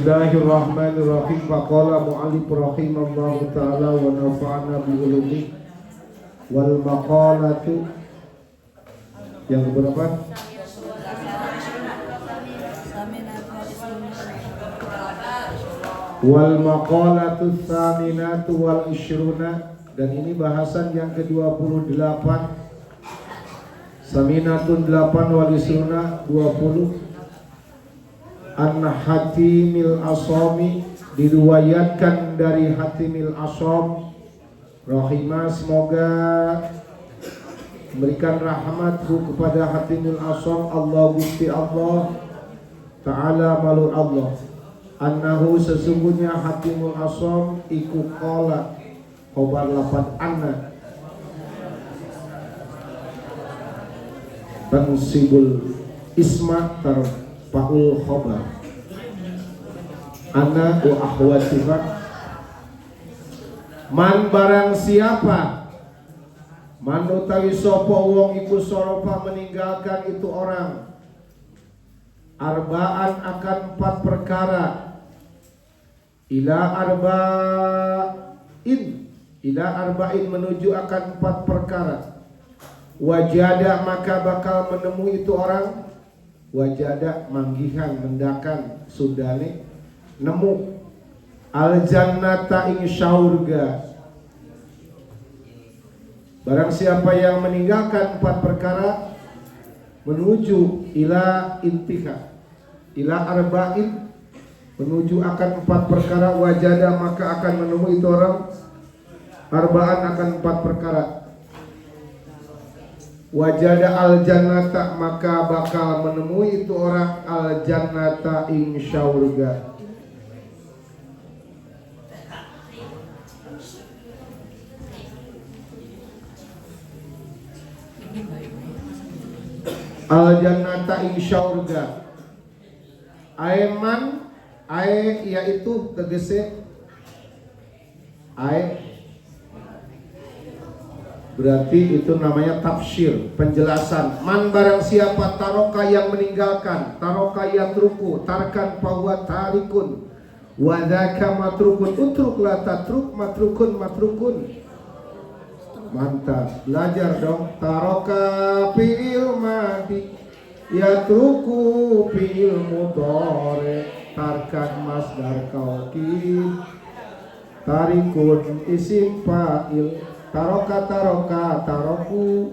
Bismillahirrahmanirrahim. Faqala mu'allif rahimallahu ta'ala wa nafa'ana bi ulumi wal maqalatu yang berapa? Wal maqalatu tsaminatu wal ishruna, dan ini bahasan yang ke-28. Saminatun 8 wal ishruna 20. An-Hatimil Asami, diriwayatkan dari Hatimil Asam rahimah, semoga memberikan rahmatku kepada Hatimil Asam, Allah Gusti Allah Ta'ala malur Allah, annahu sesungguhnya Hatimul Asam iku qala khobar lapan anna tansibul isma tarfa'ul khobar anna wa ahwatiha. Man barang siapa, man utawi sapa wong iku sorofa meninggalkan itu orang, arbaan akan 4 perkara, ila arba'in menuju akan 4 perkara, wajada maka bakal menemui itu orang, wajada manggihan mendakan sudane nemu, al jannata ing syurga. Barang siapa yang meninggalkan 4 perkara menuju ila intiha, ila arba'in menuju akan 4 perkara, wajada maka akan menemui itu orang, arba'an akan 4 perkara, wajada al jannata maka bakal menemui itu orang al jannata ing syurga. Al jannata ing syurga. Aiman ae yaitu tegese ae berarti itu namanya tafsir, penjelasan. Man barang siapa taroka yang meninggalkan, taroka yatruku, tarkan fahuwa tarikun, wa dzaka matrukun, utruk la tatruk, matrukun matrukun. Mantap, belajar dong. Taroka fi'il madi, yatruku fi'il mudhari, tarkan masdar kaukib, tarikun isim fa'il. Taroka taroku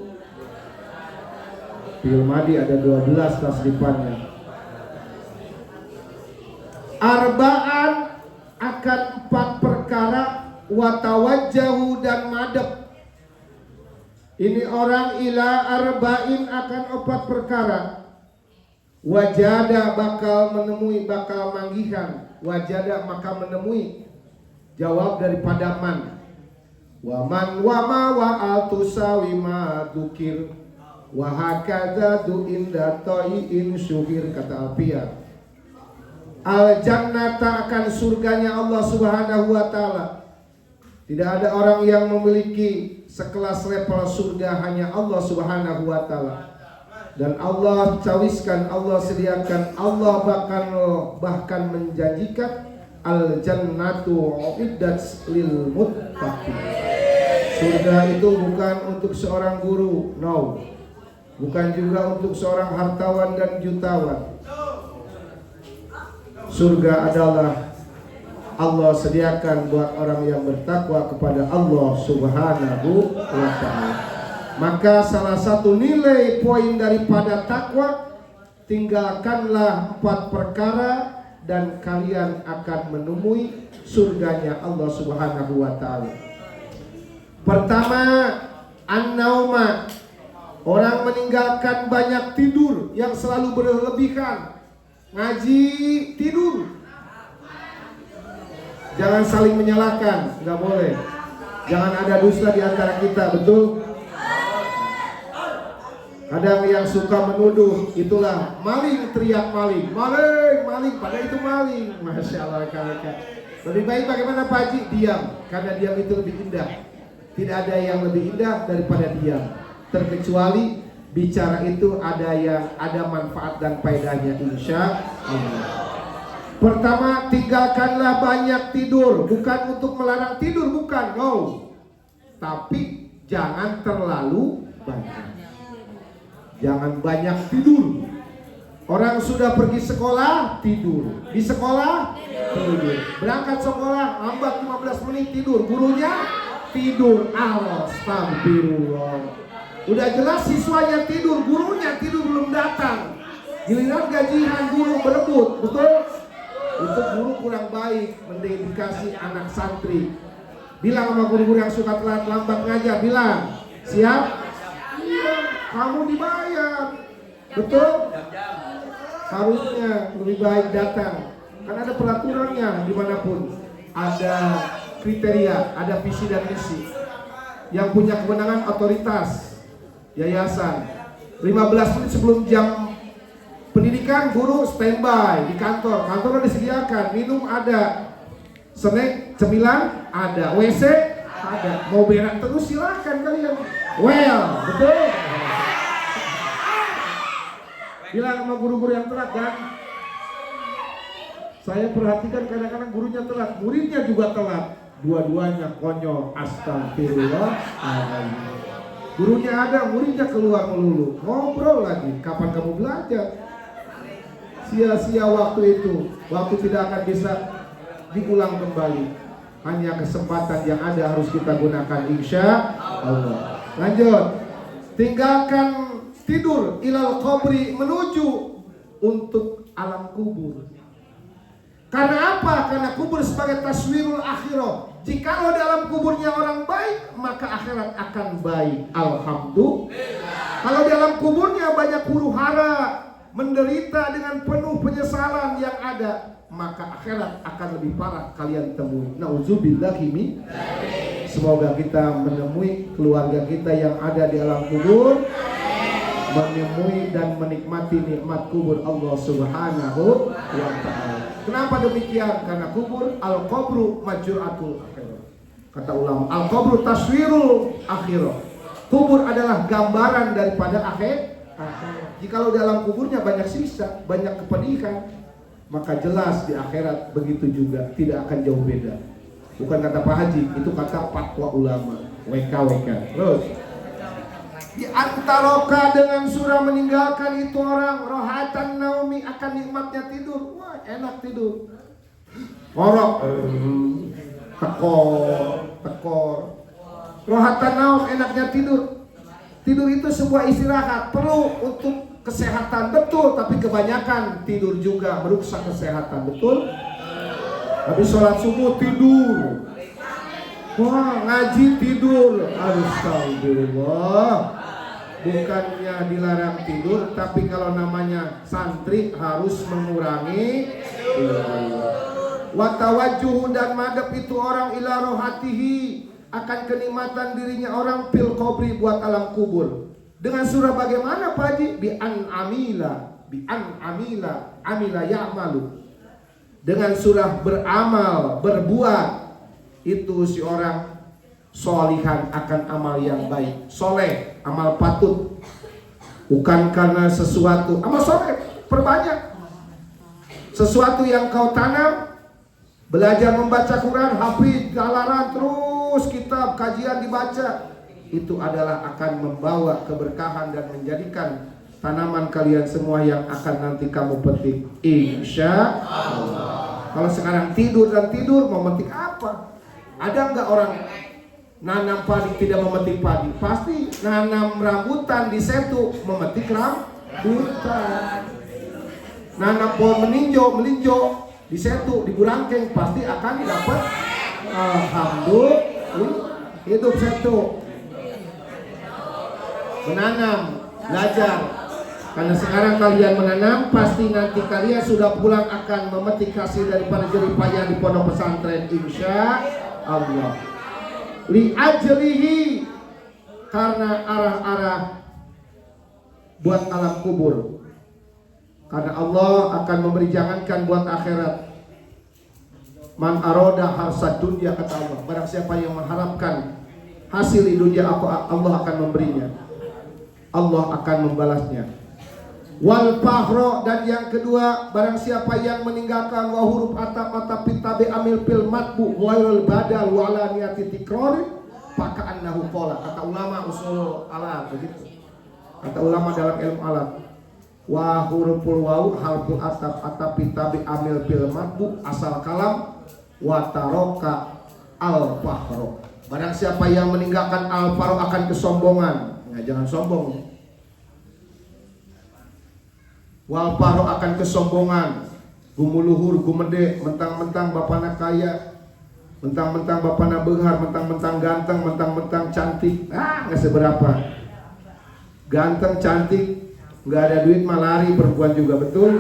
fi'il madi ada 12 tasrifannya. Arba'an akan 4 perkara, watawajjahu dan madep. Ini orang ila arba'in akan 4 perkara, wajada bakal menemui, bakal manggihan, wajada maka menemui, jawab daripada man. Waman wama wa'al tusawi ma dukir, wahakadha du inda to'iin syuhir, kata Alfiah. Al jannata akan surganya Allah subhanahu wa ta'ala. Tidak ada orang yang memiliki sekelas level surga, hanya Allah subhanahu wa ta'ala. Dan Allah cawiskan, Allah sediakan, Allah bahkan menjanjikan al jannatu uiddat lil muttaqin. Surga itu bukan untuk seorang guru, no. Bukan juga untuk seorang hartawan dan jutawan. Surga adalah Allah sediakan buat orang yang bertakwa kepada Allah subhanahu wa ta'ala. Maka salah satu nilai poin daripada takwa, tinggalkanlah 4 perkara dan kalian akan menemui surganya Allah subhanahu wa ta'ala. Pertama, an-nauma, orang meninggalkan banyak tidur yang selalu berlebihan. Ngaji tidur, jangan saling menyalahkan, nggak boleh. Jangan ada dusta di antara kita, betul? Kadang yang suka menuduh, itulah maling, teriak maling, maling, maling, padahal itu maling. Masya Allah, kakak. Lebih baik bagaimana Pak Haji? Diam, karena diam itu lebih indah. Tidak ada yang lebih indah daripada diam, terkecuali bicara itu ada yang ada manfaat dan faedahnya, insya Allah. Pertama, tinggalkanlah banyak tidur. Bukan untuk melarang tidur, bukan, no. Tapi jangan terlalu banyak. Jangan banyak tidur. Orang sudah pergi sekolah, tidur. Di sekolah, tidur. Berangkat sekolah, lambat 15 menit tidur. Gurunya tidur. Astagfirullah. Udah jelas siswanya tidur, gurunya tidur belum datang. Giliran gajian guru berebut, betul? Itu guru kurang baik mendedikasi anak santri. Bilang sama guru-guru yang suka telat lambat ngajar, bilang, siap? Iya, kamu dibayar. Betul? Harusnya lebih baik datang. Kan ada peraturannya dimanapun. Ada kriteria, ada visi dan misi. Yang punya kewenangan otoritas, yayasan. 15 menit sebelum jam pendidikan, guru standby di kantor. Kantor disediakan, minum ada, snack cemilan ada, WC ada. Mau berak terus silakan kalian. Well, betul. Bilang sama guru-guru yang telat kan. Saya perhatikan kadang-kadang gurunya telat, muridnya juga telat. Dua-duanya konyol. Astagfirullah. Gurunya ada, muridnya keluar melulu. Ngobrol lagi, kapan kamu belajar? Sia-sia waktu itu. Waktu tidak akan bisa diulang kembali. Hanya kesempatan yang ada harus kita gunakan, insya Allah. Lanjut. Tinggalkan tidur ilal qabri, menuju untuk alam kubur. Karena apa? Karena kubur sebagai taswirul akhirah. Jikalau dalam kuburnya orang baik, maka akhirat akan baik. Alhamdulillah. Kalau dalam kuburnya banyak huru-hara, menderita dengan penuh penyesalan yang ada, maka akhirat akan lebih parah kalian temui. Nauzubillahi min. Semoga kita menemui keluarga kita yang ada di alam kubur, menemui dan menikmati nikmat kubur Allah Subhanahu wa ta'ala. Kenapa demikian? Karena kubur al-qabru majru'atul akhirah. Kata ulama, al-qabru taswirul akhirah. Kubur adalah gambaran daripada akhir. Jikalau dalam kuburnya banyak siksa, banyak kepedihan, maka jelas di akhirat begitu juga, tidak akan jauh beda. Bukan kata Pak Haji, itu kata fatwa ulama. WKWK. Terus di antaroka dengan surah meninggalkan itu orang rohatan naumi, akan nikmatnya tidur. Wah, enak tidur. Ngorok, tekor. Rohatan naum, enaknya tidur. Tidur itu sebuah istirahat, perlu untuk kesehatan, betul. Tapi kebanyakan tidur juga merusak kesehatan, betul. Habis sholat subuh tidur. Wah, ngaji tidur. Astagfirullah. Bukannya dilarang tidur, tapi kalau namanya santri harus mengurangi tidur. Watawajuh dan madep itu orang ila rohatihi, akan kenikmatan dirinya orang fil qabri, buat alam kubur. Dengan surah bagaimana Pak Haji? Bi an amila ya'malu. Dengan surah beramal, berbuat, itu si orang solihan akan amal yang baik, soleh, amal patut. Bukan karena sesuatu, amal soleh, perbanyak. Sesuatu yang kau tanam, belajar membaca Quran, hafid, jalanan terus, kitab, kajian dibaca, itu adalah akan membawa keberkahan dan menjadikan tanaman kalian semua yang akan nanti kamu petik, insya Allah. Kalau sekarang tidur dan tidur, mau metik apa? Ada nggak orang nanam padi tidak memetik padi? Pasti nanam rambutan di setu, memetik rambutan. Nanam pohon melinjo di setu, di Burangkeng, pasti akan dapat. Alhamdulillah, hidup setu. Menanam, belajar. Karena sekarang kalian menanam, pasti nanti kalian sudah pulang akan memetik hasil daripada jerih payah di pondok pesantren, insya Allah. Li ajlihi, karena arah-arah buat alam kubur. Karena Allah akan memberi, jangankan buat akhirat. Man aroda harsad dunia, kata Allah. Barang siapa yang mengharapkan hasil di dunia, Allah akan memberinya. Allah akan membalasnya. Wal fahro, dan yang kedua, barang siapa yang meninggalkan wa huruf atap tabe amil fil matbu wal badal wa ala niyati tikror faka'annahu qala. Kata ulama usul alat begitu. Kata ulama dalam ilmu alat, wa huruful wawu harful atap tabe amil fil matbu asal kalam wa taroka al fahro. Barang siapa yang meninggalkan al fahro akan kesombongan. Nah, jangan sombong. Wal fahro akan kesombongan, gumuluhur gumede, mentang-mentang bapana kaya, mentang-mentang bapana beunghar, mentang-mentang ganteng, mentang-mentang cantik. Nggak seberapa. Ganteng cantik, nggak ada duit mah lari perempuan juga, betul?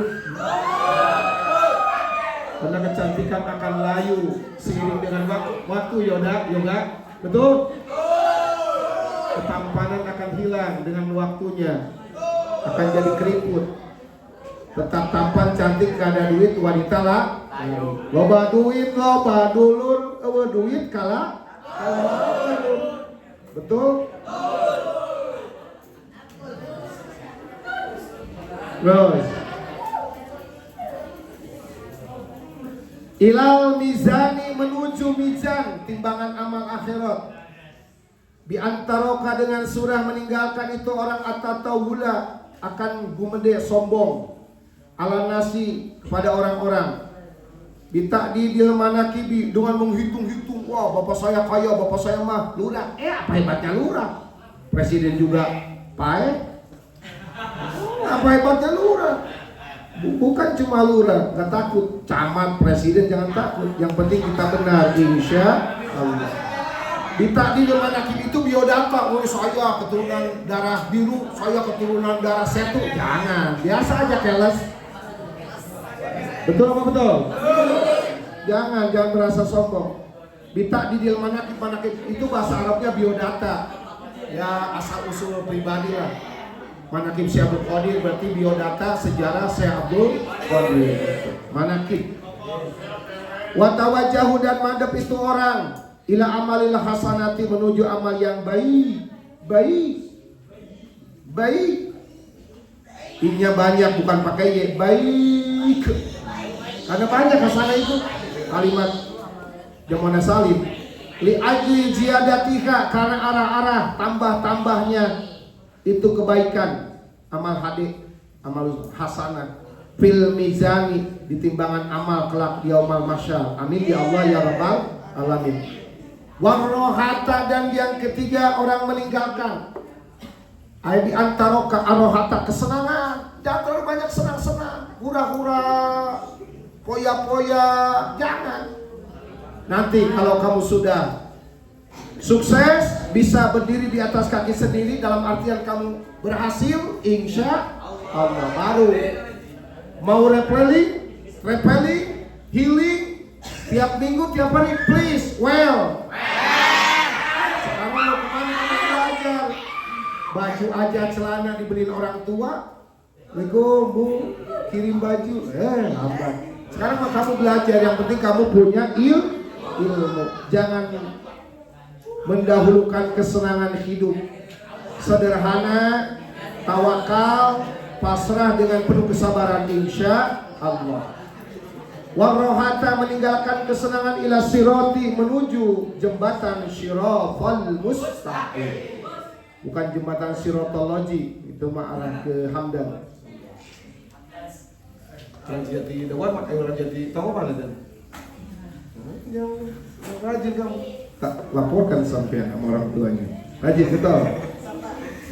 Karena kecantikan akan layu seiring dengan waktu, yoga, betul? Ketampanan akan hilang dengan waktunya, akan jadi keriput. Tetap tampan cantik gak ada duit wanita lah. Loba duit loba dulur, duit kalah. Betul? Terus ilal mizani, menuju mizan, timbangan amal akhirat. Bi antaroka, dengan surah meninggalkan itu orang atatawula, akan gumede sombong. Ala nasi, kepada orang-orang. Bitakdidil manakibi, dengan menghitung-hitung. Wah, bapak saya kaya, bapak saya mah lurah. Apa hebatnya lurah? Presiden juga pae. Apa hebatnya lurah? Bukan cuma lurah, gak takut. Camat, presiden jangan takut. Yang penting kita benar, insya Allah. Bitakdidil manakibi itu biodata. Oh, saya keturunan darah biru, saya keturunan darah setu. Jangan, biasa aja keles. Betul apa betul? Jangan merasa sombong. Bitakdidil manakib itu bahasa Arabnya biodata. Ya asal usul pribadi lah. Manakib Syekh Abdul Qadir berarti biodata sejarah Syekh Abdul Qadir. Manakib. Wa tawajjahu, dan madhab itu orang ila amalil hasanati, menuju amal yang baik. Inya banyak, bukan pakai ye, baik. Karena banyak hasanah itu kalimat Jamana Salim. Li ajli ziyadatika, karena arah-arah tambah-tambahnya itu kebaikan, amal hadi, amal hasanah. Fil mizani, di timbangan amal kelak yaumal mahsyar. Amin ya Allah ya rabbal alamin. Warohata, dan yang ketiga orang meninggalkan ayat di antaroka arohata, kesenangan. Jangan terlalu banyak senang-senang, hura-hura, poya-poya, jangan. Nanti kalau kamu sudah sukses, bisa berdiri di atas kaki sendiri, dalam artian kamu berhasil, insya Allah, baru mau repelling, healing, tiap minggu, tiap hari, please, well. Sekarang mau kemana kamu belajar? Baju aja, celana dibeliin orang tua, Bu, kirim baju, lambat. Sekarang mah kamu belajar, yang penting kamu punya ilmu. Jangan mendahulukan kesenangan hidup. Sederhana, tawakal, pasrah dengan penuh kesabaran, insya Allah. Warohata, meninggalkan kesenangan ila siroti, menuju jembatan Syirafal Mustaqim. Bukan jembatan sirotologi, itu mah arah ke Hamdan. Rajati Dewan, makanya Rajati tahu mana dan? Yang rajin kamu tak laporkan sampai sama orang tuanya. Rajin betul.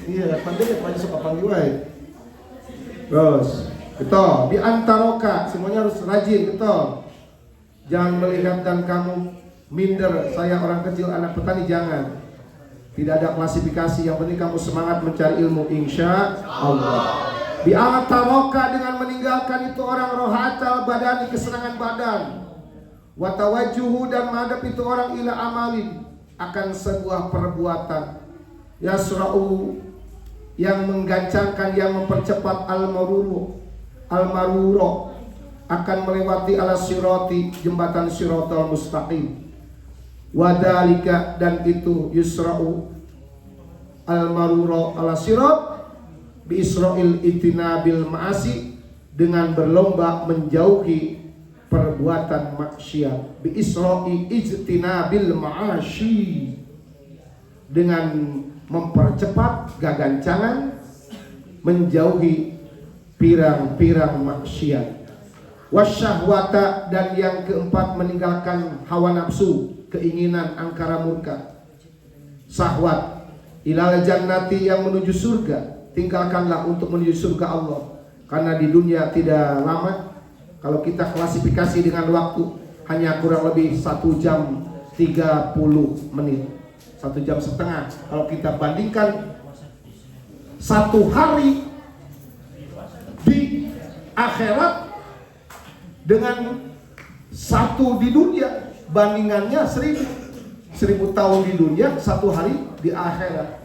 Iya, pandai banyak suka panggil wae. Terus, betul. Di antaroka, semuanya harus rajin, betul. Jangan melihat dan kamu minder. Saya orang kecil, anak petani, jangan. Tidak ada klasifikasi. Yang penting kamu semangat mencari ilmu, insya Allah. Di antaroka, dengan meninggalkan itu orang rohatal badani, kesenangan badan. Watawajuhu, dan madhab itu orang ila amalin, akan sebuah perbuatan. Yasra'u, yang menggancangkan, yang mempercepat al-maruro, akan melewati ala siroti, jembatan sirotol mustaqim. Wadalika, dan itu yusra'u al-maruro ala sirot, bi Israil itinabil ma'asi, dengan berlomba menjauhi perbuatan maksiat. Bi Israil itinabil ma'asi, dengan mempercepat gagancangan menjauhi pirang-pirang maksiat. Wasyahwata, dan yang keempat meninggalkan hawa nafsu, keinginan angkara murka. Syahwat ilal jannati, yang menuju surga, tinggalkanlah untuk menuju surga Allah. Karena di dunia tidak lama. Kalau kita klasifikasi dengan waktu, hanya kurang lebih 1 jam 30 menit, 1 jam setengah. Kalau kita bandingkan 1 hari di akhirat dengan 1 di dunia, bandingannya 1000 tahun di dunia, 1 hari di akhirat.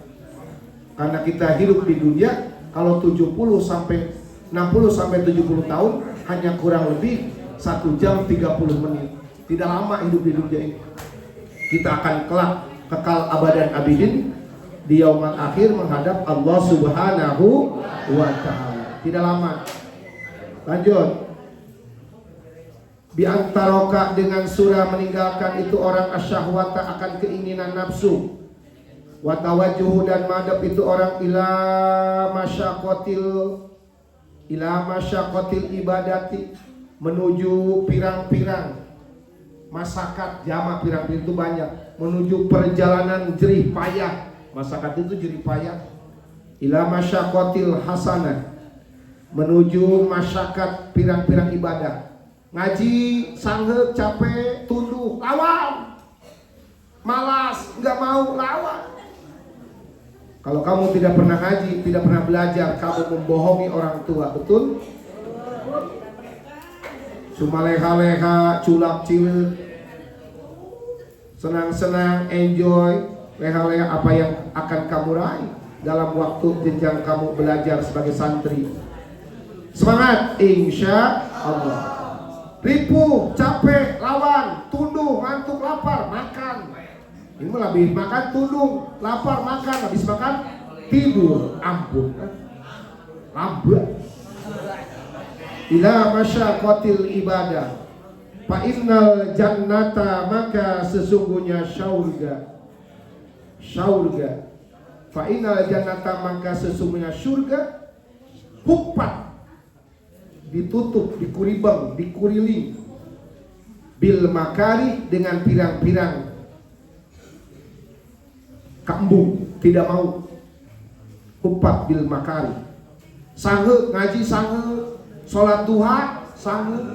Karena kita hidup di dunia, kalau 60 sampai 70 tahun, hanya kurang lebih 1 jam 30 menit. Tidak lama hidup di dunia ini. Kita akan kelak kekal abadan abidin di yaumul akhir menghadap Allah Subhanahu wa ta'ala. Tidak lama. Lanjut. Biantaroka, dengan surah meninggalkan itu orang asyahwata, akan keinginan nafsu. Watawajuhu, dan madhab itu orang ila masyakotil ibadati, menuju pirang-pirang masakat. Jamak pirang-pirang itu banyak. Menuju perjalanan jerih payah. Masakat itu jerih payah. Ila masyakotil hasanah, menuju masyakat pirang-pirang ibadah. Ngaji sanggup, capek, tunduh, lawan. Malas, nggak mau, lawan. Kalau kamu tidak pernah ngaji, tidak pernah belajar, kamu membohongi orang tua, betul? Cuma leha-leha, culak-cilik, senang-senang, enjoy, leha-leha apa yang akan kamu raih dalam waktu jenjang kamu belajar sebagai santri. Semangat, insya Allah. Ripuh, capek, lawan, tunduk, ngantuk, lapar, makan. Ini malah habis makan, tunduk, lapar, makan, habis makan, tidur. Ampun, lambat. Ila masyaqatil ibadah, fa innal jannata, maka sesungguhnya syurga. Fa innal jannata, maka sesungguhnya syurga, huffat, ditutup, dikuribang, dikuriling, bil makari, dengan pirang-pirang kambung, tidak mau. Huffat bil makari. Sanggup ngaji, sanggup sholat duha, sanggup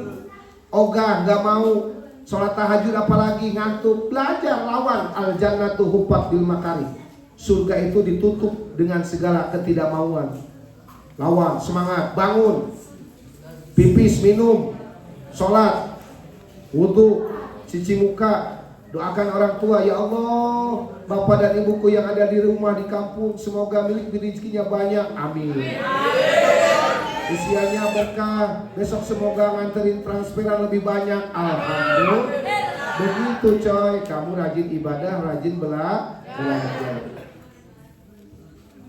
ogah, nggak mau sholat tahajud, apalagi ngantuk, belajar, lawan. Al jannatu huffat bil makari, surga itu ditutup dengan segala ketidakmauan. Lawan, semangat, bangun, pipis, minum, sholat, wudu, cuci muka, doakan orang tua. Ya Allah, bapak dan ibuku yang ada di rumah, di kampung, semoga milik rezekinya banyak, amin. Usianya berkah, besok semoga nganterin transferan lebih banyak, alhamdulillah. Begitu coy, kamu rajin ibadah, rajin belajar.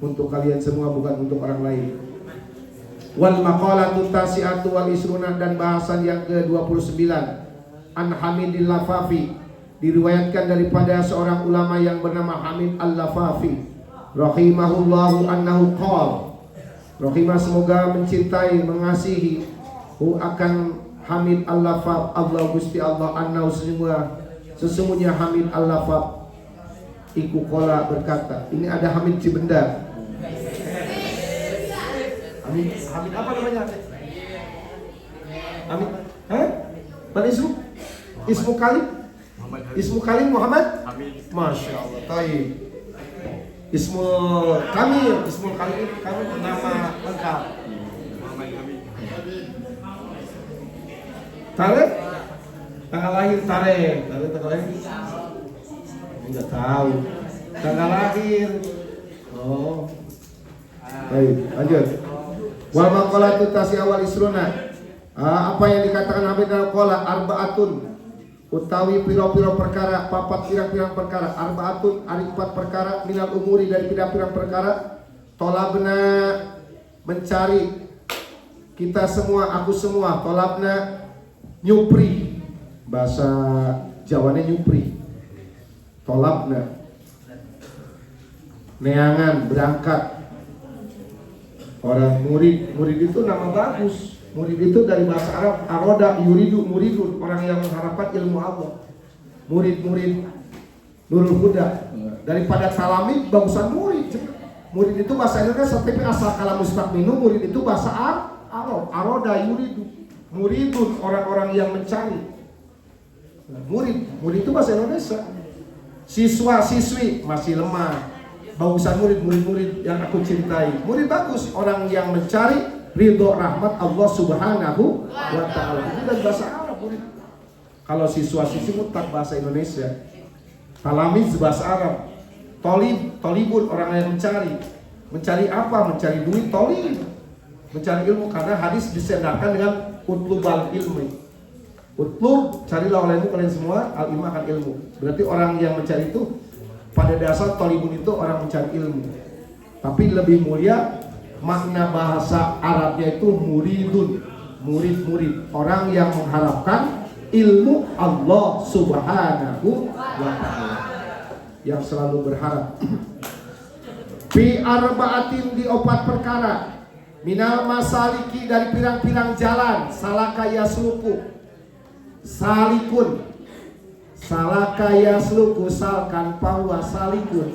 Untuk kalian semua, bukan untuk orang lain. Wal maqalatu tasi'atu wal isruna, dan bahasan yang ke-29. An Hamidil Lafafi, diriwayatkan daripada seorang ulama yang bernama Hamid Al-Lafafi rahimahullahu annahu qala, rahimah semoga mencintai, mengasihi, akan Hamid Al-Lafaf, Allah Gusti Allah, annahu sesungguhnya Hamid Al-Lafaf iku qala, berkata. Ini ada Hamid Cibendar. Hamid apa namanya? Hamid? Mana ismu? Ismu Kalim? Ismu Kalim Muhammad? Hamid. Masya Allah. Taib. Ismu Kamil. Ismu Kalim. Kamu nama lengkap. Muhammad Hamid. Tarek? Tanggal lahir Tarek. Tanggal lahir? Enggak tahu. Tanggal lahir. Oh. Baik, lanjut. Wal maqalatu tasi'a wal isruna, apa yang dikatakan Hamid al-Qala, arbaatun, utawi piro-piro perkara, papat pirang-pirang perkara, arbaatun, ari 4 perkara, minal umuri, dari pirang-pirang perkara, tolabna, mencari, kita semua, aku semua, tolabna nyupri, bahasa Jawanya nyupri, tolabna neangan, berangkat. Orang murid itu nama bagus. Murid itu dari bahasa Arab aroda yuridu muridun, orang yang mengharapkan ilmu Allah. Murid-murid Nurul Huda. Daripada salami bagusan murid. Murid itu bahasa Indonesia, tapi asal kala mustaqminu, murid itu bahasa Arab. Aroda yuridu muridun, orang-orang yang mencari. Murid itu bahasa Indonesia. Siswa, siswi masih lemah. Bagusan murid yang aku cintai. Murid bagus, orang yang mencari ridho rahmat Allah Subhanahu wa ta'ala. Itu dari bahasa Arab murid. Kalau siswa-siswi mutlak bahasa Indonesia. Talamiz bahasa Arab. Tolibun, orang yang mencari. Mencari apa? Mencari duit, tolib. Mencari ilmu, karena hadis disendarkan dengan utlubal ilmi. Utlub, carilah oleh ilmu kalian semua, al-ilmu akan ilmu. Berarti orang yang mencari itu, pada dasar tolibun itu orang mencari ilmu. Tapi lebih mulia, makna bahasa Arabnya itu muridun, murid-murid, orang yang mengharapkan ilmu Allah Subhanahu wa ta'ala, yang selalu berharap. Fi arba'atin, di 4 perkara, minal masaliki, dari pirang-pirang jalan, salaka yasluku, salikun, salaka yasluku, salkan pawa salikun,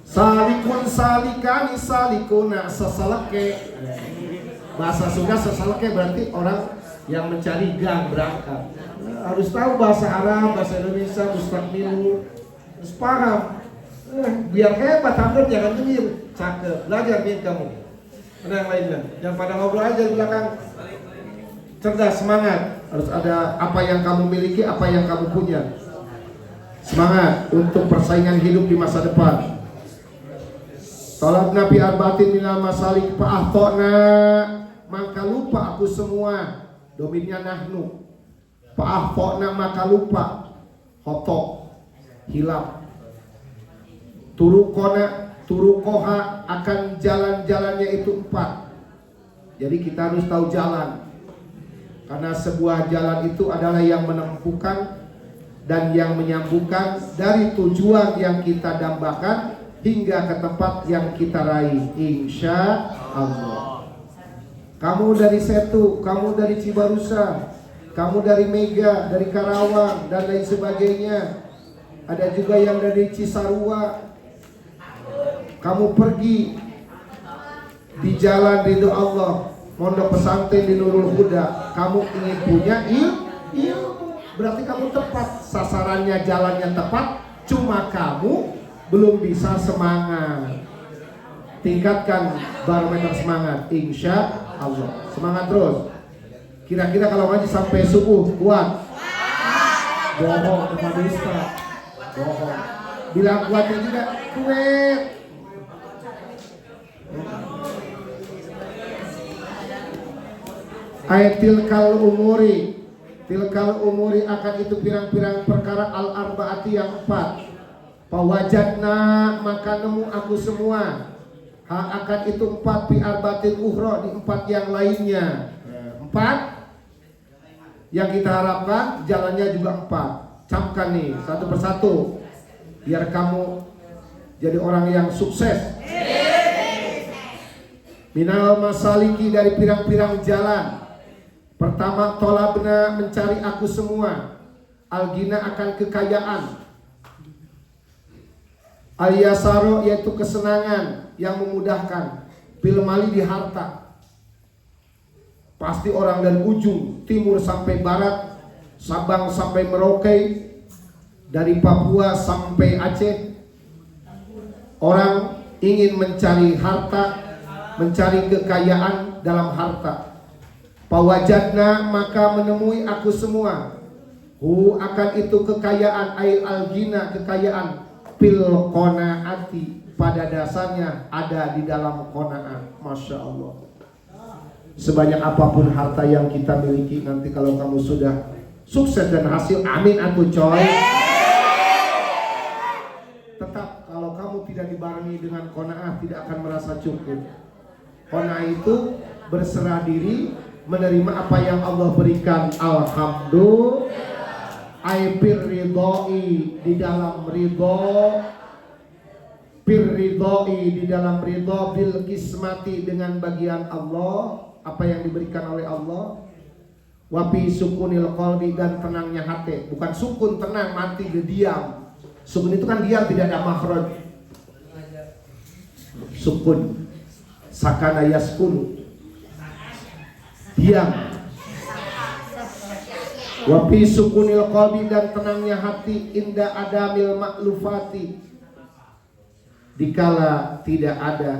salikun salikani salikuna, seseleke. Bahasa Sunda seseleke berarti orang yang mencari gang, berangkat. Harus tahu bahasa Arab, bahasa Indonesia, mustaqmilu, harus paham. Biar hebat, hampir jangan nyengir. Cakep, belajar nih kamu. Ada yang lainnya, yang pada ngobrol aja di belakang. Cerdas, semangat. Harus ada apa yang kamu miliki, apa yang kamu punya. Semangat untuk persaingan hidup di masa depan. Talab Nabi Arbatin minal masalik fa'ahtona, maka lupa aku semua. Dominnya nahnu. Fa'ahtona, maka lupa. Hotok, hilap. Turukoha, akan jalan-jalannya itu 4. Jadi kita harus tahu jalan. Karena sebuah jalan itu adalah yang menempuhkan dan yang menyambungkan dari tujuan yang kita dambakan hingga ke tempat yang kita raih, insya Allah. Kamu dari Setu, kamu dari Cibarusa, kamu dari Mega, dari Karawang, dan lain sebagainya. Ada juga yang dari Cisarua. Kamu pergi di jalan ridho Allah, Pondok Pesantren di Nurul Huda. Kamu ingin punya ilmu, berarti kamu tepat sasarannya, jalannya tepat. Cuma kamu belum bisa semangat. Tingkatkan barometer semangat, insya Allah. Semangat terus. Kira-kira kalau ngaji sampai subuh kuat? Bohong kepada Ustaz. Bohong. Bilang kuatnya juga kuat. Ayat tilkal umuri akan itu pirang-pirang perkara al-arba'ati yang 4. Pawajadna, maka nemu aku semua. Akan itu 4 fi arbatin uhro, di 4 yang lainnya. 4 yang kita harapkan, jalannya juga 4. Camkan nih satu persatu, biar kamu jadi orang yang sukses. Minal masaliki, dari pirang-pirang jalan. Pertama, tolabna, mencari aku semua. Algina, akan kekayaan. Al-yasaro, yaitu kesenangan yang memudahkan. Bil mali, di harta. Pasti orang dari ujung timur sampai barat, Sabang sampai Merauke, dari Papua sampai Aceh, orang ingin mencari harta, mencari kekayaan dalam harta. Pawajadna, maka menemui aku semua. Akan itu kekayaan, ail algina, kekayaan. Fil qanaati, pada dasarnya ada di dalam qanaat. Masya Allah. Sebanyak apapun harta yang kita miliki, nanti kalau kamu sudah sukses dan hasil, amin aku coy. Tetap tetap kalau kamu tidak dibarengi dengan qanaah tidak akan merasa cukup. Qanaah itu berserah diri, menerima apa yang Allah berikan. Alhamdulillah. Aipir ridhoi, di dalam ridho, pir ridhoi, di dalam ridho, bil kismati, dengan bagian Allah, apa yang diberikan oleh Allah. Wapi sukunil qalbi, dan tenangnya hati. Bukan sukun tenang mati diam. Sukun itu kan diam, tidak ada makhraj. Sukun sakana yaskun, diam. Wapi sukunil qalbi, dan tenangnya hati. Inda adamil maklufati, dikala tidak ada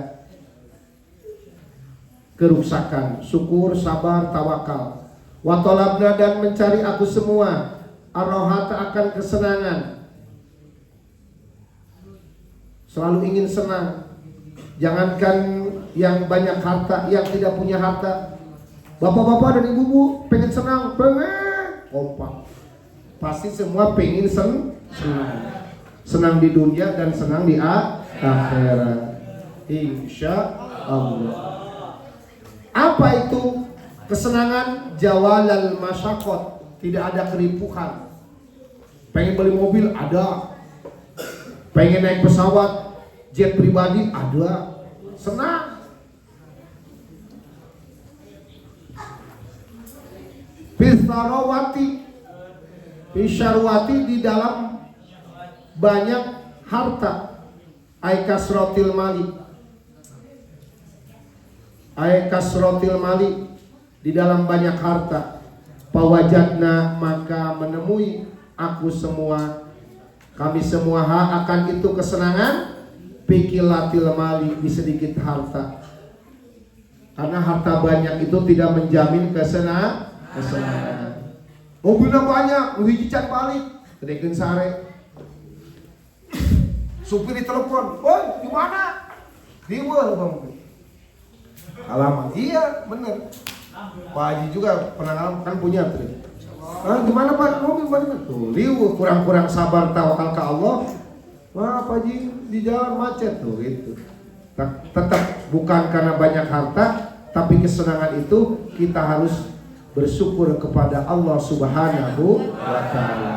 kerusakan. Syukur, sabar, tawakal. Watolabna, dan mencari aku semua arrohata, akan kesenangan. Selalu ingin senang. Jangankan yang banyak harta, yang tidak punya harta. Bapak-bapak dan ibu-ibu pengen senang, pengen kompak. Pasti semua pengen senang. Senang di dunia dan senang di akhirat. Insya Allah. Apa itu kesenangan? Jawalal masyaqat, tidak ada keripuhan. Pengen beli mobil ada, pengen naik pesawat jet pribadi ada, senang. Fisarwati, di dalam banyak harta. Aikasrotil mali, di dalam banyak harta. Pawajadna, maka menemui aku semua, kami semua akan itu kesenangan. Pikilatil mali, di sedikit harta. Karena harta banyak itu tidak menjamin kesenangan. Mobilnya banyak, lu hiji balik, kedekeun sare. Supir ditelepon, "Woi, di mana?" "Dieu, Bang." Alamat. Iya, bener. Pak Haji juga pernah kan punya tuh. Gimana Pak? Mobil mana? Tuh, liu kurang-kurang sabar tawakal ke Allah. Wah, Pak Haji di jalan macet tuh gitu. Tetap bukan karena banyak harta, tapi kesenangan itu kita harus bersyukur kepada Allah Subhanahu wa ta'ala.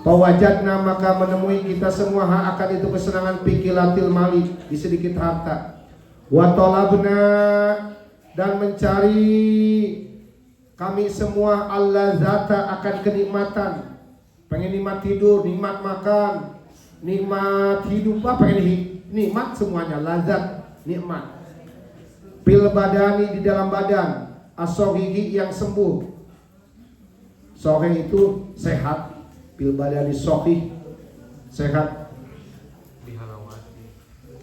Pawajadna, maka menemui kita semua akan itu kesenangan. Pikilatil mali, di sedikit harta. Watolabna, dan mencari kami semua allazata, akan kenikmatan. Pengen nikmat tidur, nikmat makan, nikmat hidup, pengen nikmat semuanya. Lazat, nikmat. Pil badani, di dalam badan. Asohihi, yang sembuh. Sohih itu sehat. Pil badani sohih, sehat.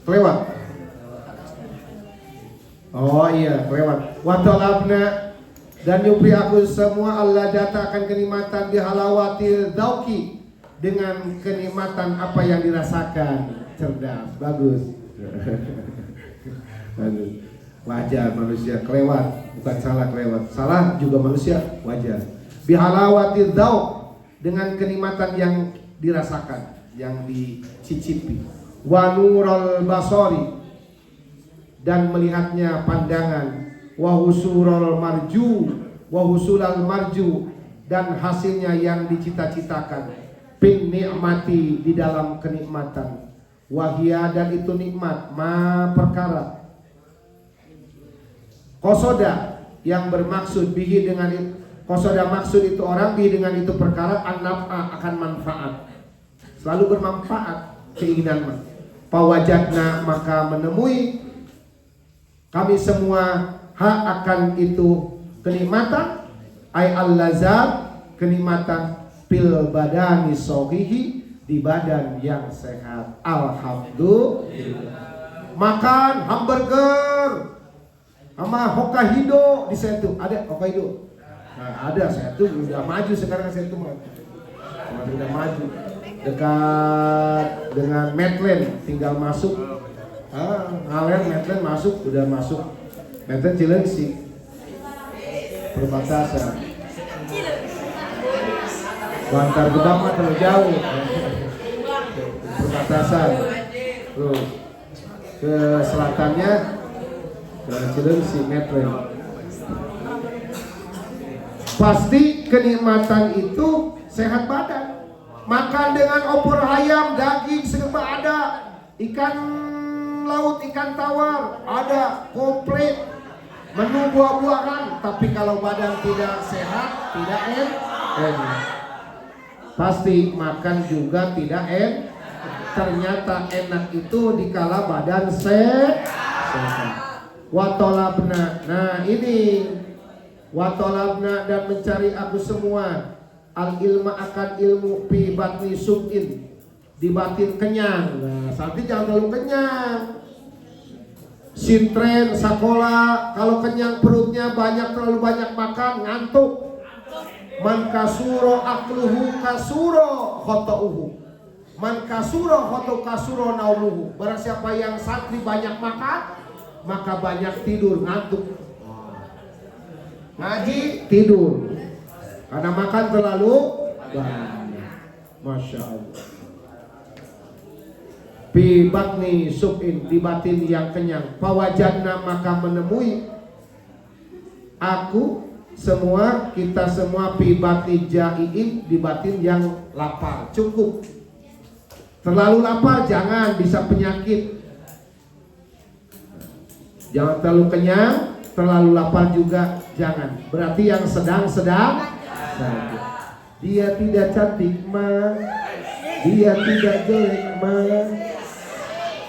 Kelewat. Oh iya, kelewat. Watolabna, dan nyupri aku semua Allah data akan kenikmatan. Bihalawatil dauki, dengan kenikmatan apa yang dirasakan. Cerdas, bagus. Wajar manusia kelewat, bukan salah kelewat. Salah juga manusia, wajar. Bihalawatil dauk, dengan kenikmatan yang dirasakan, yang dicicipi. Wa nurul basori, dan melihatnya pandangan. Wa husurul marju, dan hasilnya yang dicita-citakan. Bin ni'mati, di dalam kenikmatan. Wahia, dan itu nikmat. Ma, perkara. Kosoda, yang bermaksud bihi, dengan kosoda maksud itu orang, bihi dengan itu perkara. An-naf'a, akan manfaat, selalu bermanfaat keinginan. Pawajadna, maka menemui kami semua akan itu kenikmatan. Ay al-lazat, kenikmatan. Pil badani sohihi, di badan yang sehat. Alhamdulillah. Makan hamburger sama Hokkaido di Setu. Ada Hokkaido? Nah, ada. Setu udah maju sekarang. Setu mah udah maju, dekat dengan Medland, tinggal masuk. Ngalen Medland masuk, udah masuk. Medland Cilengsi, perbatasan. Bantar Gebang mah terlalu jauh. Atasan. Terus ke selatannya ke Cilengsi Metro. Pasti kenikmatan itu sehat badan. Makan dengan opor ayam, daging serba ada, ikan laut, ikan tawar ada, komplit, menu buah-buahan. Tapi kalau badan tidak sehat, tidak enak. Pasti makan juga tidak enak. Ternyata enak itu dikala badan sehat. Watolabna. Nah ini watolabna, dan mencari aku semua al ilma akan ilmu fi batni subin, di batin kenyang. Nah nanti jangan terlalu kenyang. Sintren sekolah kalau kenyang perutnya banyak, terlalu banyak makan ngantuk. Man kasuro akluhu kasuro khotauhu, man kasuro khoto kasuro naumuhu. Barang siapa yang santri banyak makan, maka banyak tidur, ngantuk. Ngaji tidur karena makan terlalu banyak. Masya Allah. Fi batni subin, di batin yang kenyang. Fawajadna, maka menemui aku semua, kita semua, fi batni jaiin, di batin yang lapar. Cukup. Terlalu lapar jangan, bisa penyakit. Jangan terlalu kenyang, terlalu lapar juga jangan. Berarti yang sedang-sedang saja. Dia tidak cantik mah, dia tidak jelek mah.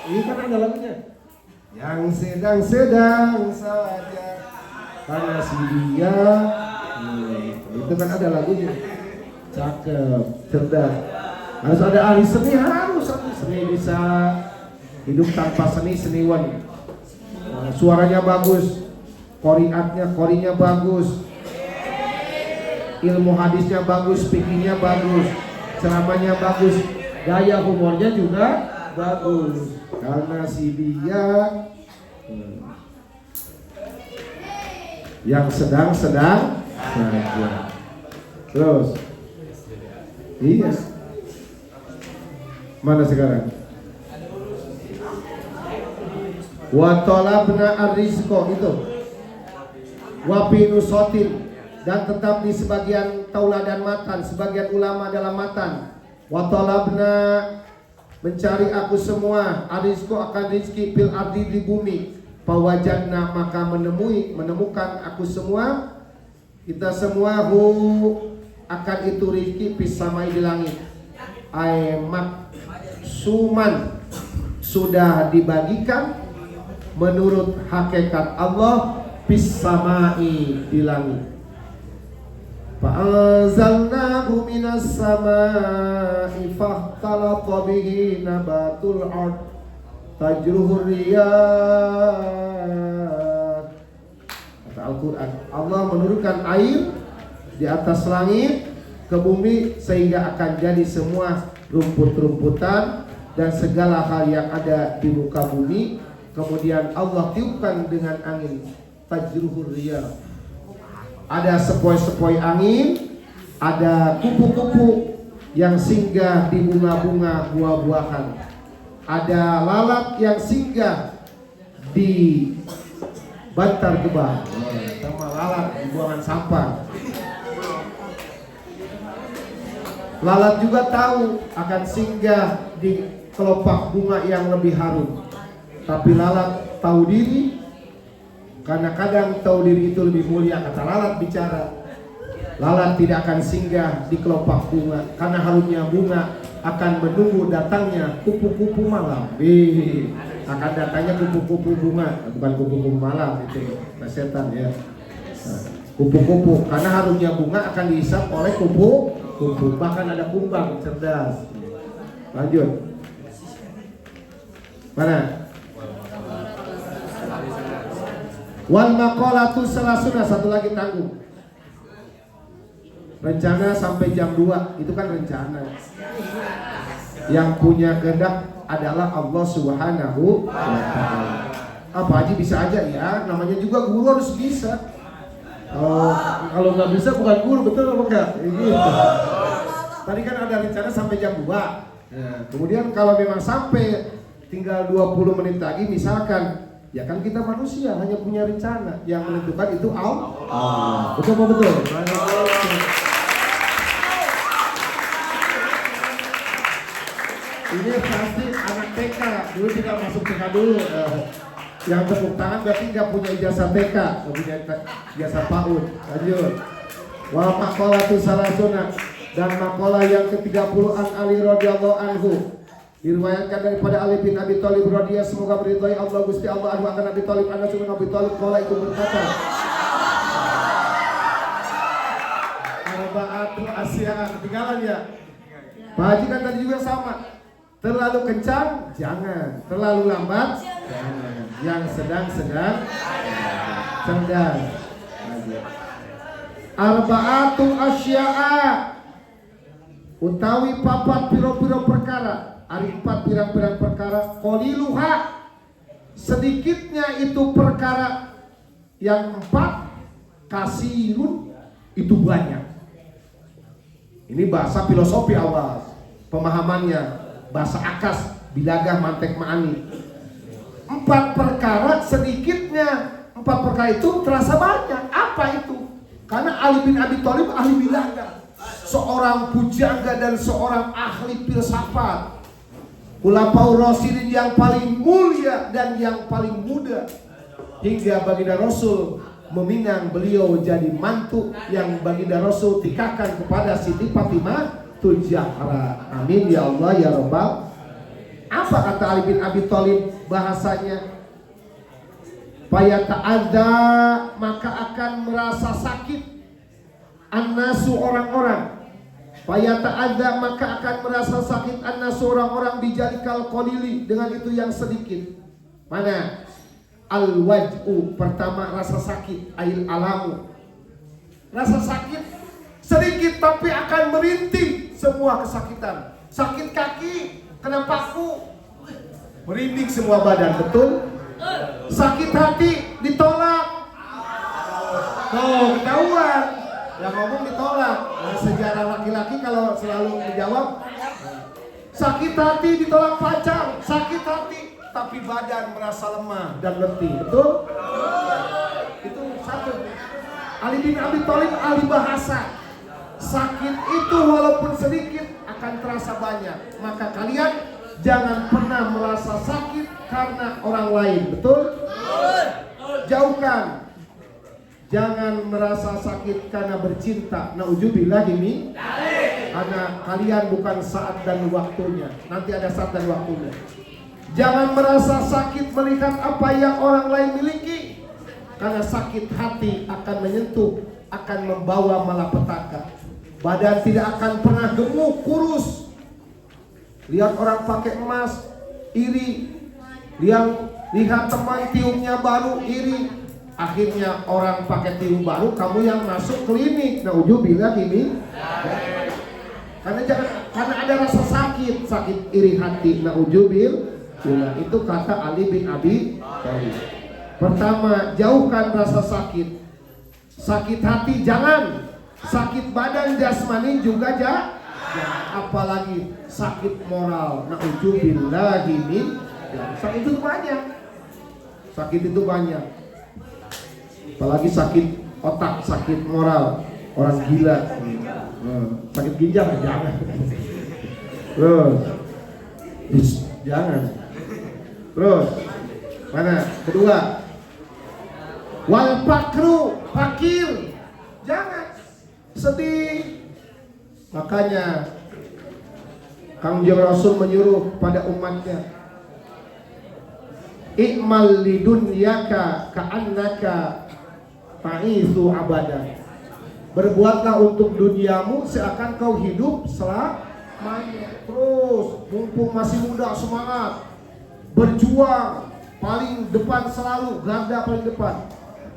Ini kan ada lagunya. Yang sedang-sedang saja, karena si dia. Itu kan ada lagunya. Cakep, cerdas. Harus ada ahli seni, harus ahli seni. Bisa hidup tanpa seni, seniwan. Suaranya bagus, korinya bagus, ilmu hadisnya bagus, fikihnya bagus, ceramahnya bagus, gaya humornya juga bagus. Karena si dia yang sedang-sedang saja. Terus, iya. Mana sekarang? Wa talabna ar-rizqa, itu wa pinusotin, dan tetap di sebagian tauladan matan, sebagian ulama dalam matan. Wa talabna, mencari aku semua, ar-rizqa akan rizki, fil ardi, di bumi. Fawajadna, maka menemukan aku semua, kita semua, hu akan itu rizki, fis samai, di langit. Aimak suman, sudah dibagikan menurut hakikat Allah, fis samai, di langit. Fa'anzalnahu minas samai fahtalaqa bihi nabatul ard tajruhur riyah. Kata Al-Quran, Allah menurunkan air di atas langit ke bumi sehingga akan jadi semua rumput-rumputan dan segala hal yang ada di muka bumi. Kemudian Allah tiupkan dengan angin, tajruhur riyah. Ada sepoi-sepoi angin, ada kupu-kupu yang singgah di bunga-bunga buah-buahan, ada lalat yang singgah di bantar gebang, sama lalat di buangan sampah. Lalat juga tahu akan singgah di kelopak bunga yang lebih harum. Tapi lalat tahu diri, karena kadang tahu diri itu lebih mulia. Kata lalat bicara, lalat tidak akan singgah di kelopak bunga, karena harumnya bunga akan menunggu datangnya kupu-kupu malam. Akan datangnya kupu-kupu bunga, bukan kupu-kupu malam, itu setan ya. Kupu-kupu, karena harumnya bunga akan dihisap oleh kupu-kupu. Bahkan ada kumbang cerdas. Lanjut. Mana? Wal maqalatu salasuna, satu lagi tanggung. Rencana sampai jam 2, itu kan rencana. Yang punya kehendak adalah Allah Subhanahu wa ta'ala. Apa Haji bisa aja ya, namanya juga guru harus bisa. Kalau nggak bisa bukan guru, betul apa enggak? Gitu. Tadi kan ada rencana sampai jam 2. Nah, kemudian kalau memang sampai tinggal 20 menit lagi misalkan, ya kan kita manusia hanya punya rencana, yang menentukan itu Allah. Betul apa betul? Ini pasti anak TK, dulu tidak masuk TK dulu. Yang tepuk tangan berarti nggak punya ijazah TK, nggak punya ijazah PAUD. Lanjut. Wa maqalatu salasuna, dan maqalah yang ke-30 an Ali radhiyallahu anhu. Diriwayatkan daripada Ali bin Abi Thalib radhiyallahu, semoga meridhai Allah Gusti Allah anhu akan Abi Thalib, Anas bin Abi Thalib qala itu berkata, arba'atu asya, ketinggalan ya. Pak Haji kan tadi juga sama. Terlalu kencang jangan, terlalu lambat jangan, yang sedang-sedang sedang. Arba'atu asya'a, utawi papat piro-piro perkara, ari 4 pirang-pirang perkara, qaliluha, sedikitnya itu perkara, yang 4 kasirun, itu banyak. Ini bahasa filosofi awal, pemahamannya bahasa akas, bilagah, mantek, ma'ani. 4 perkara sedikitnya, 4 perkara itu terasa banyak. Apa itu? Karena Ali bin Abi Thalib ahli bilagah, seorang pujangga dan seorang ahli filsafat, Khulafaur Rasyidin yang paling mulia dan yang paling muda, hingga baginda Rasul meminang beliau jadi mantu yang baginda Rasul tikakan kepada Siti Fatimah Zahra. Amin ya Allah ya Rabbal. Apa kata Ali bin Abi Thalib bahasanya? Fayata'adza, maka akan merasa sakit, annasu, orang-orang. Fayata'adza, maka akan merasa sakit, annasu, orang-orang, bijalikal qalili, dengan itu yang sedikit. Mana? Al-waj'u, pertama rasa sakit, ail alamu, rasa sakit sedikit tapi akan merintih semua kesakitan. Sakit kaki, kena paku, merinding semua badan, betul? Sakit hati, ditolak, tuh ketahuan, yang ngomong ditolak. Nah, sejarah laki-laki kalau selalu menjawab, sakit hati ditolak pacar, sakit hati tapi badan merasa lemah dan letih, betul? Itu satu. Ali bin Abi Thalib ahli bahasa. Sakit itu walaupun sedikit akan terasa banyak. Maka kalian jangan pernah merasa sakit karena orang lain, betul? Jauhkan. Jangan merasa sakit karena bercinta. Nauzubillah ini. Karena kalian bukan saat dan waktunya. Nanti ada saat dan waktunya. Jangan merasa sakit melihat apa yang orang lain miliki, karena sakit hati akan menyentuh, akan membawa malapetaka. Badan tidak akan pernah gemuk, kurus. Lihat orang pakai emas, iri. Lihat teman tiupnya baru, iri. Akhirnya orang pakai tiup baru, kamu yang masuk klinik. Nauzubillah ini. Karena ada rasa sakit iri hati. Nauzubillah. Itu kata Ali bin Abi Thalib. Pertama, jauhkan rasa sakit. Sakit hati jangan. Sakit badan jasmani juga jangan. Apalagi sakit moral. Nauzubillah min. Sakit itu banyak. Sakit itu banyak. Apalagi sakit otak, sakit moral, orang gila. Sakit ginjal jangan. Terus jangan. Terus mana? Kedua, wal fakru, fakir, jangan sedih. Makanya Kangjeng Rasul menyuruh pada umatnya, i'mal lidunyaka ka'annaka ta'isu abada. Berbuatlah untuk duniamu seakan kau hidup selamanya. Terus mumpung masih muda, semangat, berjuang, paling depan selalu, garda paling depan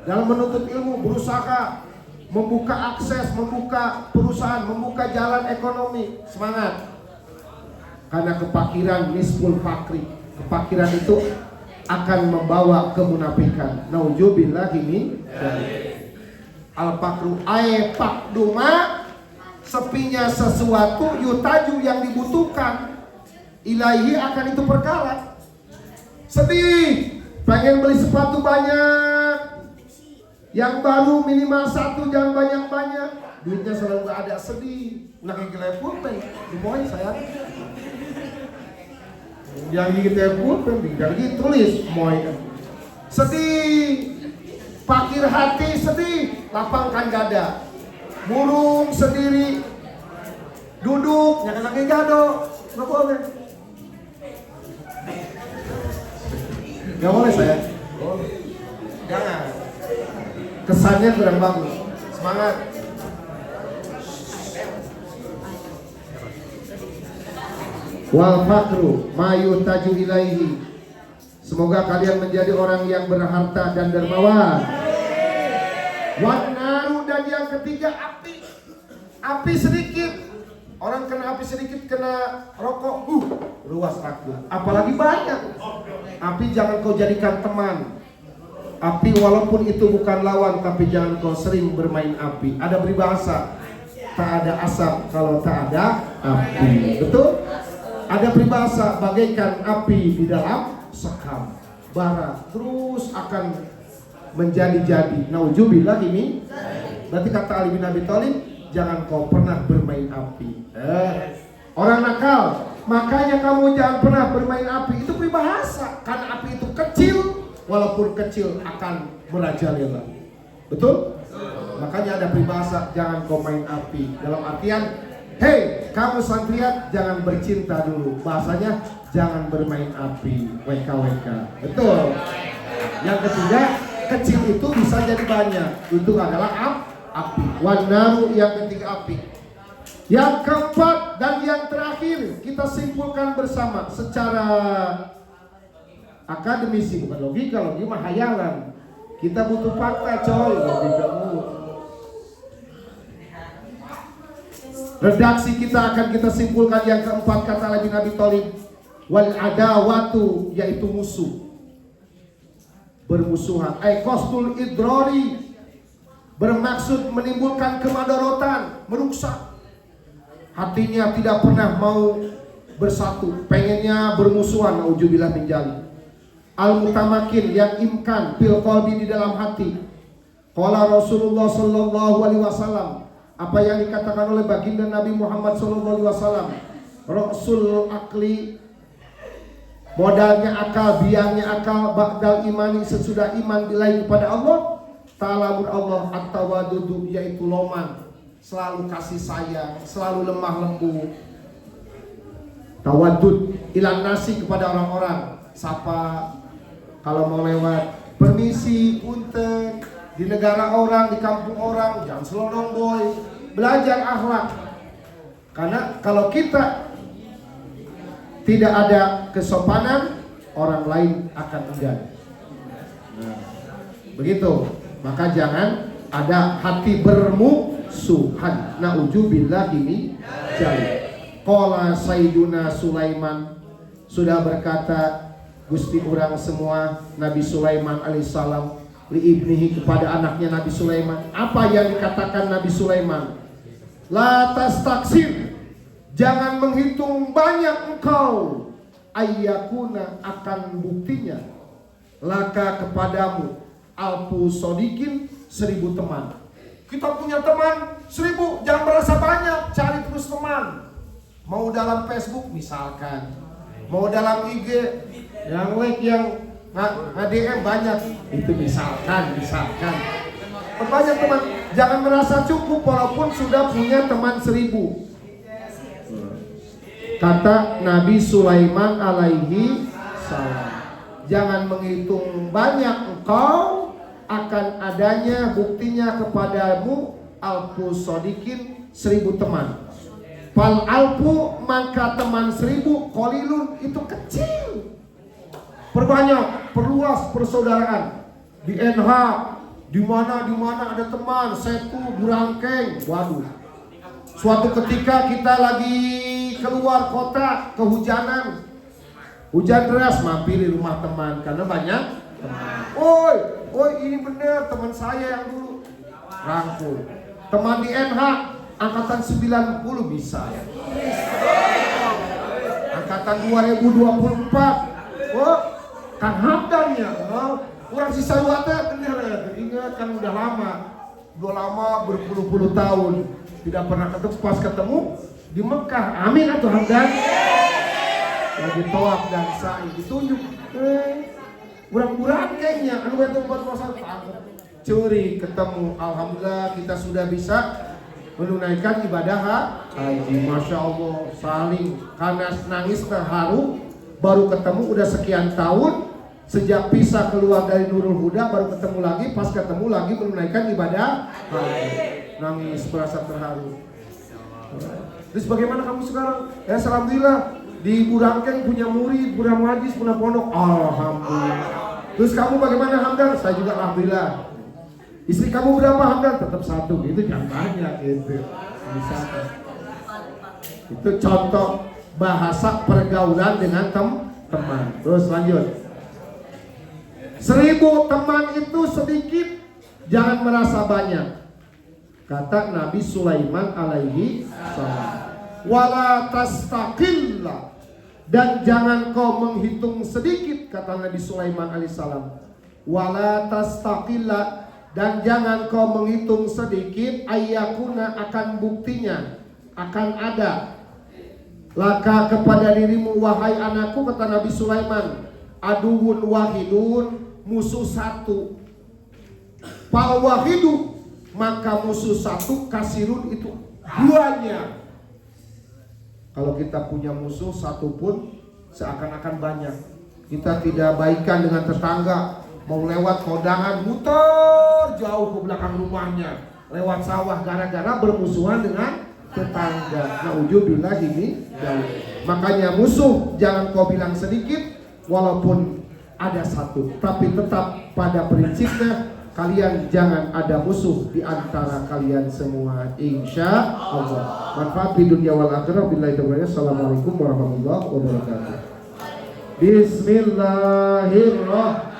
dalam menuntut ilmu, berusaha membuka akses, membuka perusahaan, membuka jalan ekonomi, semangat. Karena kepakiran nisful fakri, kepakiran itu akan membawa kemunafikan. Nauzubillah ini. Al-fakru fakduma, sepinya sesuatu, yutaju yang dibutuhkan. ilahi akan itu perkara. Sedih, pengen beli sepatu banyak, yang baru minimal 1, jangan banyak-banyak, duitnya selalu gak ada, sedih. Nah kayak telepon nih, dimoy sayang. Yang gigi telepon, yang gigi tulis, moy. Sedih, pakir hati sedih, lapangkan dada. Burung sendiri, duduk, jangan lagi gado, nggak boleh. Nggak boleh saya. Boleh. Jangan. Kesannya kurang bagus. Semangat. Wal fakru mayu taju ilaihi. Semoga kalian menjadi orang yang berharta dan dermawan. Wan naru, dan yang ketiga api. Api sedikit. Orang kena api sedikit, kena rokok, luas aku. Apalagi banyak. Api jangan kau jadikan teman. Api walaupun itu bukan lawan, tapi jangan kau sering bermain api. Ada peribahasa, tak ada asap kalau tak ada api. Betul? Ada peribahasa, bagaikan api di dalam sekam, bara terus akan menjadi-jadi. Nauzubillah ini. Berarti kata Ali bin Abi Thalib, jangan kau pernah bermain api. Orang nakal, makanya kamu jangan pernah bermain api. Itu peribahasa, karena api itu kecil, walaupun kecil akan merajalela. Betul? Makanya ada peribahasa, jangan kau main api. Dalam artian, hei kamu santriat, jangan bercinta dulu. Bahasanya, jangan bermain api. WKWK. Betul? Yang ketiga, kecil itu bisa jadi banyak. Itu adalah api. Wanaru, yang ketiga api. Yang keempat dan yang terakhir, kita simpulkan bersama secara akademisi, bukan logika. Logika mah hayalan. Kita butuh fakta coy. Logika mulu. Redaksi kita akan kita simpulkan yang keempat, kata Ali bin Abi Thalib, wal adawatu, yaitu musuh, bermusuhan. Qasdul idrari, bermaksud menimbulkan kemadorotan, merusak. Hatinya tidak pernah mau bersatu, pengennya bermusuhan. Nauzubillah min dzalik. Al-mutamakin, yang imkan fil qalbi, di dalam hati. Qala Rasulullah sallallahu alaihi wasallam, apa yang dikatakan oleh baginda Nabi Muhammad sallallahu alaihi wasallam, Rasul akli, modalnya akal, biangnya akal, ba'dal imani, sesudah iman billahi, kepada Allah Ta'ala, Allah at-tawadudu, yaitu loman, selalu kasih sayang, selalu lemah lembut. Tawadud ilan nasi, kepada orang-orang, sapa kalau mau lewat, permisi, punten. Di negara orang, di kampung orang, jangan selonong boy. Belajar akhlak. Karena kalau kita tidak ada kesopanan, orang lain akan enggan. Nah, begitu. Maka jangan ada hati bermusuhan. Nauzubillah ini jali. Qala Sayyiduna Sulaiman, sudah berkata Gusti urang semua, Nabi Sulaiman alaihissalam, li ibnihi, kepada anaknya Nabi Sulaiman. Apa yang dikatakan Nabi Sulaiman? La tastaksir, jangan menghitung banyak engkau, ayyakuna, akan buktinya, laka, kepadamu, alfu sodikin, 1000 teman. Kita punya teman 1000, jangan merasa banyak, cari terus teman. Mau dalam Facebook misalkan, mau dalam IG, yang like, yang DM banyak, itu misalkan. Perbanyak teman, jangan merasa cukup walaupun sudah punya teman 1000. Kata Nabi Sulaiman alaihi salam, jangan menghitung banyak engkau, akan adanya buktinya kepadamu alfu sodikin, 1000 teman. Fal alfu, maka teman 1000, qalilun, itu kecil. Perbanyak, perluas persaudaraan. Di NH, di mana ada teman, Setu, Burangkeng. Waduh. Suatu ketika kita lagi keluar kota, kehujanan, hujan deras, mampir di rumah teman karena banyak teman. Oi, ini bener teman saya yang dulu. Rangkul. Teman di NH angkatan 90 bisa. angkatan 2024. Oh, Kang Hamdan ya. Kurang sisa dua teh bener. Ingat kan udah lama berpuluh-puluh tahun tidak pernah ketemu, pas ketemu di Mekah. Amin atuh Hamdan. Lagi tawaf dan sa'i ditunjuk. Kurang-kurang kayaknya anu itu buat puasa curi ketemu. Alhamdulillah kita sudah bisa menunaikan ibadah haji. Masya Allah, saling karena nangis terharu. Baru ketemu udah sekian tahun, sejak pisah keluar dari Nurul Huda baru ketemu lagi, pas ketemu lagi menunaikan ibadah haji. Nangis merasa terharu. Terus bagaimana kamu sekarang? Ya alhamdulillah di Burangkeng punya murid, punya majlis, punya pondok. Alhamdulillah. Terus kamu bagaimana Hamdan? Saya juga alhamdulillah. Istri kamu berapa Hamdan? Tetap satu, gitu jangan banyak gitu. Bisa. Itu contoh bahasa pergaulan dengan teman. Terus lanjut. 1000 teman itu sedikit, jangan merasa banyak. Kata Nabi Sulaiman alaihi salam. Wala tastaqilla, dan jangan kau menghitung sedikit, kata Nabi Sulaiman alaihissalam. Wala tastaqilla, dan jangan kau menghitung sedikit, ayyakuna, akan buktinya, akan ada. Laka kepada dirimu wahai anakku, kata Nabi Sulaiman, aduun wahidun, musuh satu. Fal wahidu, maka musuh satu, kasirun itu duanya. Kalau kita punya musuh satu pun seakan-akan banyak. Kita tidak baikan dengan tetangga, mau lewat kondangan muter jauh ke belakang rumahnya, lewat sawah gara-gara bermusuhan dengan tetangga. Nauzubillah ini jauh. Makanya musuh jangan kau bilang sedikit, walaupun ada satu, tapi tetap pada prinsipnya kalian jangan ada musuh di antara kalian semua, insya Allah. Manfaat di dunia wal akhirah. Billahi taufiq. Assalamualaikum warahmatullahi wabarakatuh. Bismillahirrahmanirrahim.